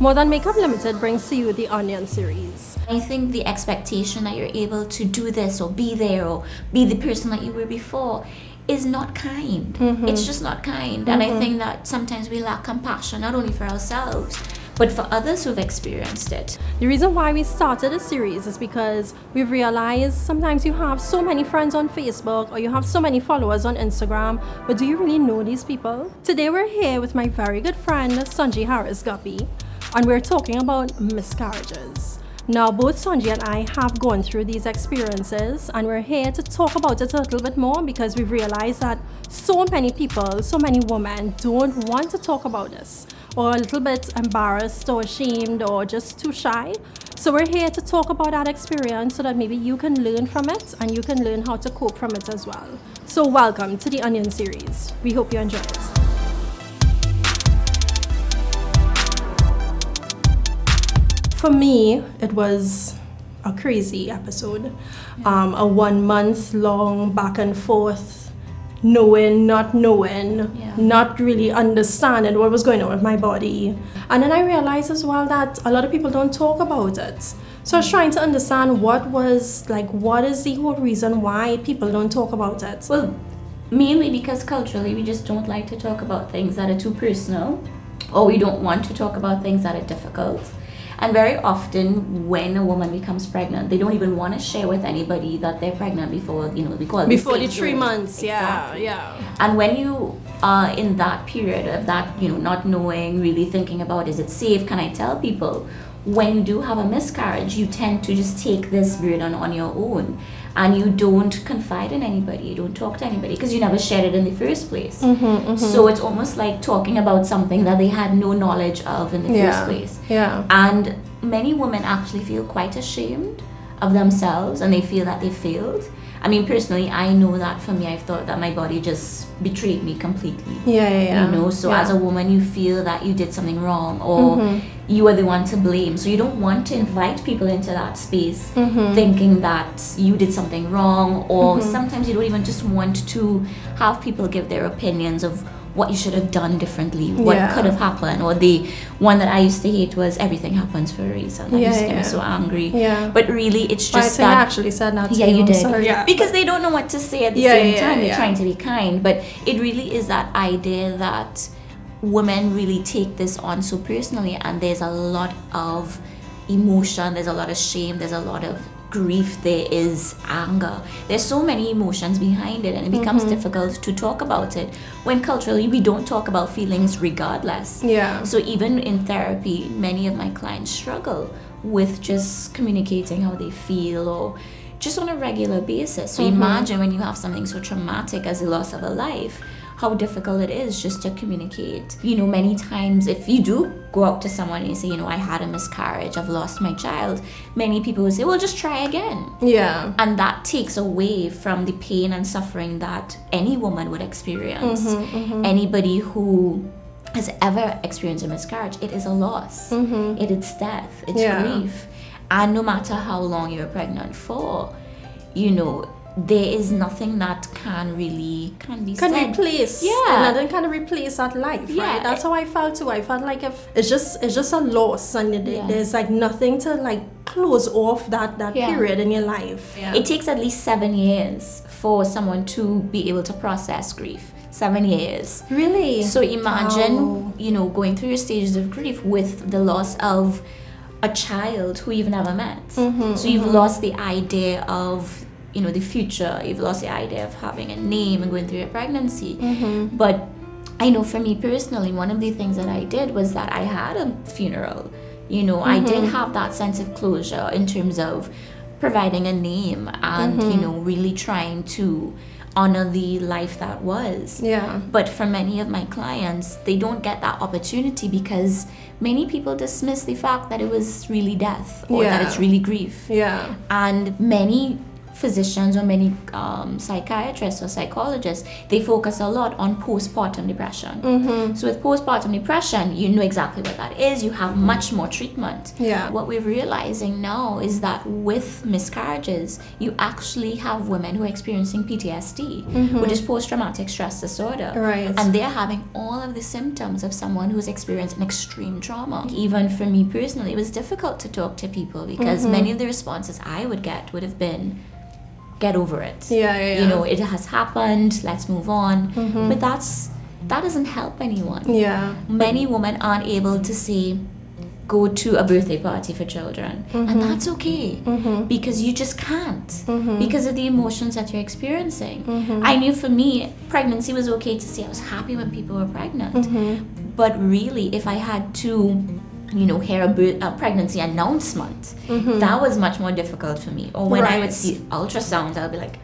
More Than Makeup Limited brings to you the Onion series. I think the expectation that you're able to do this or be there or be the person that you were before is not kind. It's just not kind. And I think that sometimes we lack compassion, not only for ourselves, but for others who've experienced it. The reason why we started a series is because we've realized sometimes you have so many friends on Facebook or you have so many followers on Instagram, but do you really know these people? Today we're here with my very good friend, Sonji Harris-Guppy, and we're talking about miscarriages. Now, both Sonji and I have gone through these experiences, and we're here to talk about it a little bit more because we've realized that so many people, so many women don't want to talk about this, or a little bit embarrassed or ashamed or just too shy. So we're here to talk about that experience so that maybe you can learn from it and you can learn how to cope from it as well. So welcome to the Onion series. We hope you enjoy it. For me, it was a crazy episode. A 1 month long back and forth, knowing, not knowing, not really understanding what was going on with my body. And then I realized as well that a lot of people don't talk about it. So I was trying to understand what is the whole reason why people don't talk about it. Well, mainly because culturally we just don't like to talk about things that are too personal, or we don't want to talk about things that are difficult. And very often when a woman becomes pregnant, they don't even want to share with anybody that they're pregnant before, we call it before the 3 zone. months. Exactly. Yeah. And when you are in that period of that, not knowing, really thinking about, is it safe? Can I tell people? When you do have a miscarriage, you tend to just take this burden on your own. And you don't confide in anybody, you don't talk to anybody because you never shared it in the first place. So it's almost like talking about something that they had no knowledge of in the first place. Yeah. And many women actually feel quite ashamed of themselves and they feel that they failed. I mean, personally, I know that for me, I've thought that my body just betrayed me completely. So as a woman, you feel that you did something wrong or you are the one to blame. So you don't want to invite people into that space thinking that you did something wrong, or sometimes you don't even just want to have people give their opinions of what you should have done differently, what could have happened. Or the one that I used to hate was everything happens for a reason. That used to get me so angry. But really, it's just that I actually said that to you. Yeah, you did. Sorry. Because they don't know what to say at the same time. They're trying to be kind. But it really is that idea that women really take this on so personally, and there's a lot of emotion, there's a lot of shame, there's a lot of grief, there is anger, there's so many emotions behind it, and it becomes difficult to talk about it when culturally we don't talk about feelings regardless. So even in therapy, many of my clients struggle with just communicating how they feel, or just on a regular basis. So imagine when you have something so traumatic as the loss of a life, how difficult it is just to communicate. Many times if you do go out to someone and you say, I had a miscarriage, I've lost my child, many people will say, well, just try again. And that takes away from the pain and suffering that any woman would experience. Anybody who has ever experienced a miscarriage, it is a loss. It is death, it's grief. And no matter how long you're pregnant for, there is nothing that can be said. Replace. Nothing can replace that life. Right? That's how I felt too. I felt like if it's just a loss, and there's like nothing to close off that period in your life. It takes at least 7 years for someone to be able to process grief. 7 years. Really? So imagine, going through your stages of grief with the loss of a child who you've never met. So you've lost the idea of the future, you've lost the idea of having a name and going through your pregnancy. But I know for me personally, one of the things that I did was that I had a funeral. I did have that sense of closure in terms of providing a name and really trying to honor the life that was. But for many of my clients, they don't get that opportunity because many people dismiss the fact that it was really death or that it's really grief. And many physicians or many psychiatrists or psychologists, they focus a lot on postpartum depression. So with postpartum depression, you know exactly what that is. You have much more treatment. What we're realizing now is that with miscarriages, you actually have women who are experiencing PTSD, which is post-traumatic stress disorder. And they're having all of the symptoms of someone who's experienced an extreme trauma. Even for me personally, it was difficult to talk to people because many of the responses I would get would have been, get over it. You know, it has happened, let's move on. But that doesn't help anyone. Many women aren't able to say, go to a birthday party for children. And that's okay. Because you just can't. Because of the emotions that you're experiencing. I knew for me, pregnancy was okay to say I was happy when people were pregnant. But really, if I had to, you know, hear a pregnancy announcement, that was much more difficult for me. Or when I would see ultrasounds, I'll be like,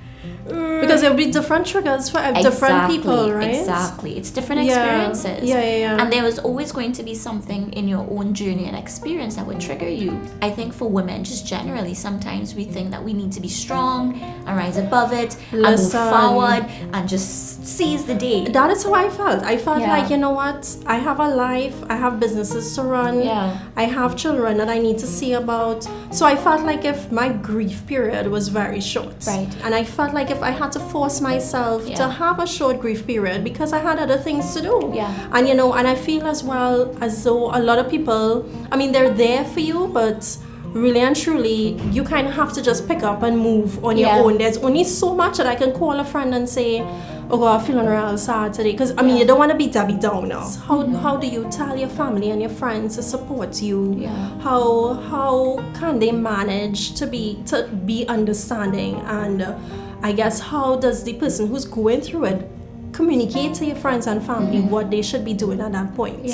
because there'll be different triggers for different people, right? Exactly. It's different experiences. And there was always going to be something in your own journey and experience that would trigger you. I think for women, just generally, sometimes we think that we need to be strong and rise above it and move forward and just seize the day. That is how I felt. I felt like, you know what? I have a life. I have businesses to run. I have children that I need to see about. So I felt like if my grief period was very short. And I felt like if I had to force myself to have a short grief period because I had other things to do. And, you know, and I feel as well as though a lot of people, I mean, they're there for you, but really and truly, you kind of have to just pick up and move on your own. There's only so much that I can call a friend and say, oh God, I'm feeling real sad today. Because, I mean, you don't want to be Debbie Downer. How do you tell your family and your friends to support you? How can they manage to be understanding? And I guess how does the person who's going through it communicate to your friends and family what they should be doing at that point?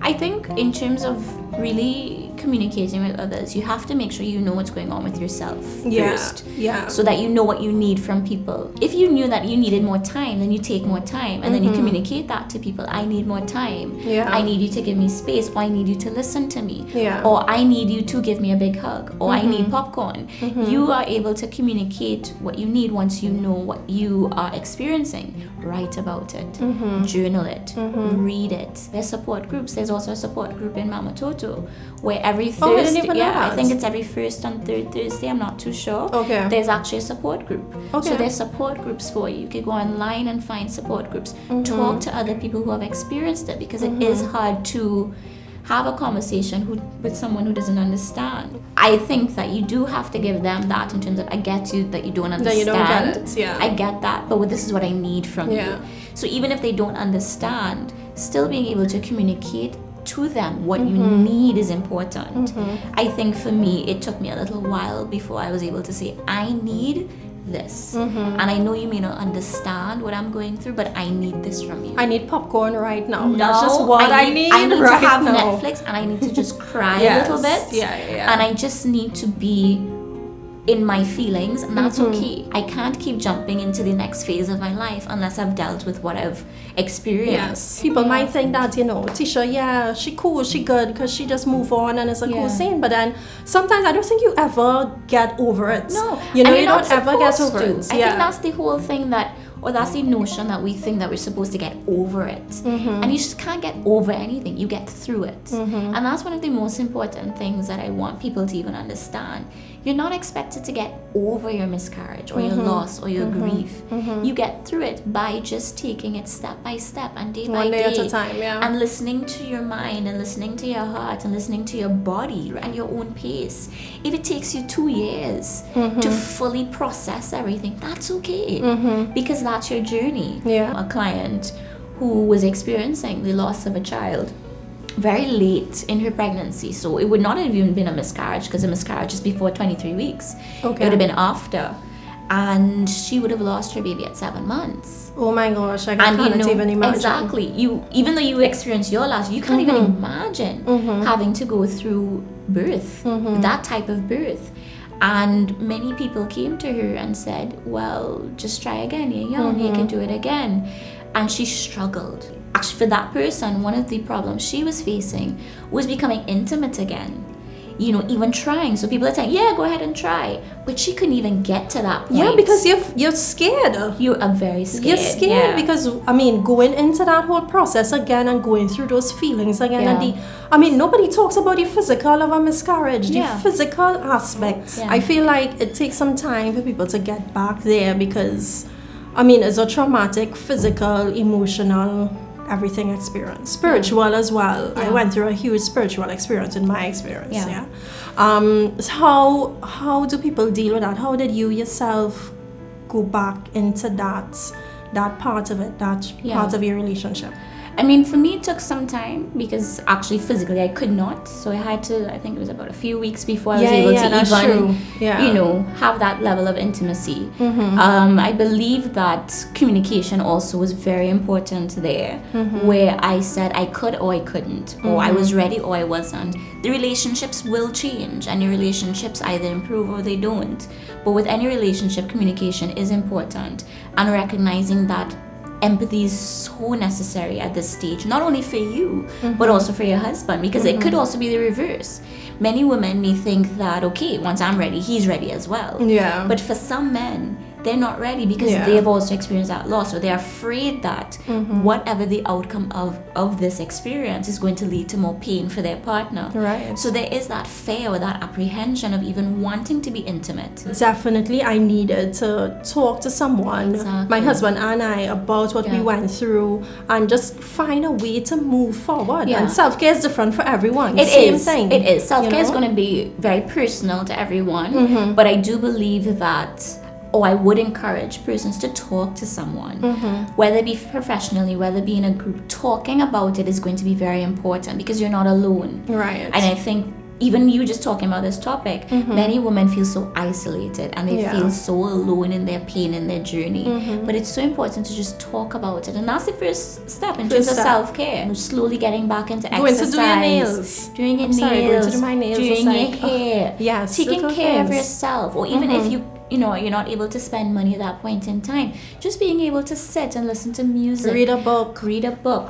I think in terms of really communicating with others, you have to make sure you know what's going on with yourself first. So that you know what you need from people. If you knew that you needed more time, then you take more time and then you communicate that to people. I need more time. I need you to give me space, or I need you to listen to me. Or I need you to give me a big hug, or I need popcorn. You are able to communicate what you need once you know what you are experiencing. Write about it. Journal it. Read it. There's support groups. There's also a support group in Mamatoto where every Thursday, I think it's every first and third Thursday, I'm not too sure. There's actually a support group. So there's support groups for you. You can go online and find support groups. Talk to other people who have experienced it, because it is hard to have a conversation with someone who doesn't understand. I think that you do have to give them that in terms of, I get you that you don't understand. That you don't get it, I get that, but this is what I need from you. So even if they don't understand, still being able to communicate to them what you need is important. I think for me, it took me a little while before I was able to say, I need this. And I know you may not understand what I'm going through, but I need this from you. I need popcorn right now. That's just what I need right to have now. Netflix, and I need to just cry a little bit. And I just need to be in my feelings, and that's okay. I can't keep jumping into the next phase of my life unless I've dealt with what I've experienced. People might think that, you know, Teshea, she cool, she good, because she just move on and it's a cool scene. But then sometimes I don't think you ever get over it. No, you know, you don't ever get over it. I think that's the whole thing or that's the notion that we think that we're supposed to get over it. And you just can't get over anything. You get through it. And that's one of the most important things that I want people to even understand. You're not expected to get over your miscarriage or your loss or your grief. You get through it by just taking it step by step and day by day. One day at a time, And listening to your mind and listening to your heart and listening to your body at your own pace. If it takes you 2 years to fully process everything, that's okay. Because that's your journey. A client who was experiencing the loss of a child very late in her pregnancy, so it would not have even been a miscarriage, because a miscarriage is before 23 weeks. It would have been after, and she would have lost her baby at 7 months. Oh my gosh, I can't even imagine. Exactly. Even though you experience your loss, you can't even imagine having to go through birth, that type of birth. And many people came to her and said, well, just try again, you're young, you can do it again. And she struggled. Actually, for that person, one of the problems she was facing was becoming intimate again. even trying. So people are saying, yeah, go ahead and try. But she couldn't even get to that point. Yeah, because you're scared. You are very scared. You're scared because, going into that whole process again and going through those feelings again. Yeah. And nobody talks about the physical of a miscarriage, the physical aspect. Yeah. I feel like it takes some time for people to get back there because, it's a traumatic, physical, emotional, everything experience, spiritual as well. I went through a huge spiritual experience in my experience. So how do people deal with that? How did you yourself go back into that part of it, that part of your relationship? For me, it took some time because actually physically I could not. So I had to, I think it was about a few weeks before I was able to even, have that level of intimacy. I believe that communication also was very important there, where I said I could or I couldn't, or I was ready or I wasn't. The relationships will change and your relationships either improve or they don't. But with any relationship, communication is important, and recognizing that empathy is so necessary at this stage, not only for you but also for your husband, because it could also be the reverse. Many women may think that, okay, once I'm ready, he's ready as well. But for some men, they're not ready because they've also experienced that loss, or they're afraid that whatever the outcome of this experience is going to lead to more pain for their partner. So there is that fear or that apprehension of even wanting to be intimate. Definitely, I needed to talk to someone, my husband and I, about what we went through and just find a way to move forward. And self-care is different for everyone. It Same thing. It is. Self-care is going to be very personal to everyone, but I do believe that, I would encourage persons to talk to someone, whether it be professionally, whether it be in a group. Talking about it is going to be very important because you're not alone. And I think even you just talking about this topic, many women feel so isolated and they feel so alone in their pain and their journey. But it's so important to just talk about it, and that's the first step in terms of self-care. Slowly getting back into exercise, do your nails, doing your nails, going to do my nails, doing your hair, taking care of yourself, or even if you're not able to spend money at that point in time, just being able to sit and listen to music, read a book,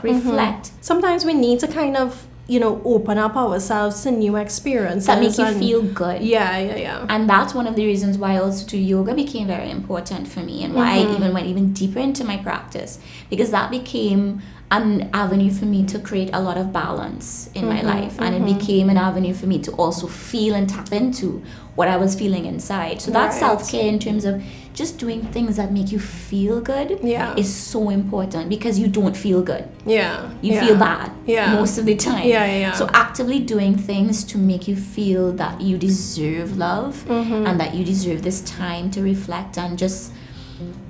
reflect. Sometimes we need to kind of open up ourselves to new experiences that make you feel good. Yeah. And that's one of the reasons why also yoga became very important for me, and why I even went even deeper into my practice, because that became an avenue for me to create a lot of balance in my life, and it became an avenue for me to also feel and tap into what I was feeling inside. So that self-care in terms of just doing things that make you feel good is so important, because you don't feel good. You feel bad most of the time. So actively doing things to make you feel that you deserve love and that you deserve this time to reflect and just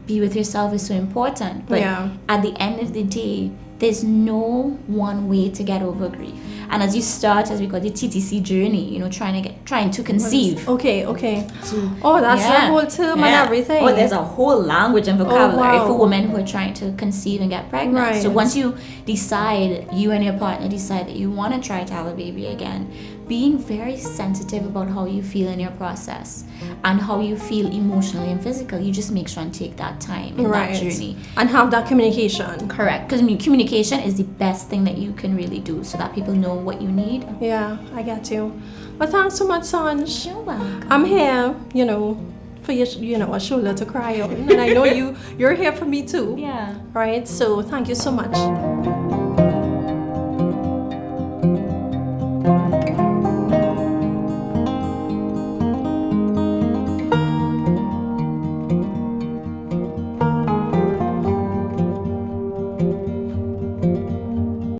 be with yourself is so important. But at the end of the day, there's no one way to get over grief. And as you start, as we call the TTC journey, trying to conceive. Okay. So, that's the whole term and everything. There's a whole language and vocabulary for women who are trying to conceive and get pregnant. So once you decide, you and your partner decide that you want to try to have a baby again, being very sensitive about how you feel in your process and how you feel emotionally and physically, you just make sure and take that time in that journey. And have that communication. Correct. Because communication is the best thing that you can really do, so that people know what you need. Yeah, I get you. But thanks so much, Sonj. You're welcome. I'm here, for your, a shoulder to cry on. And I know you're here for me too. Yeah. Right? So thank you so much.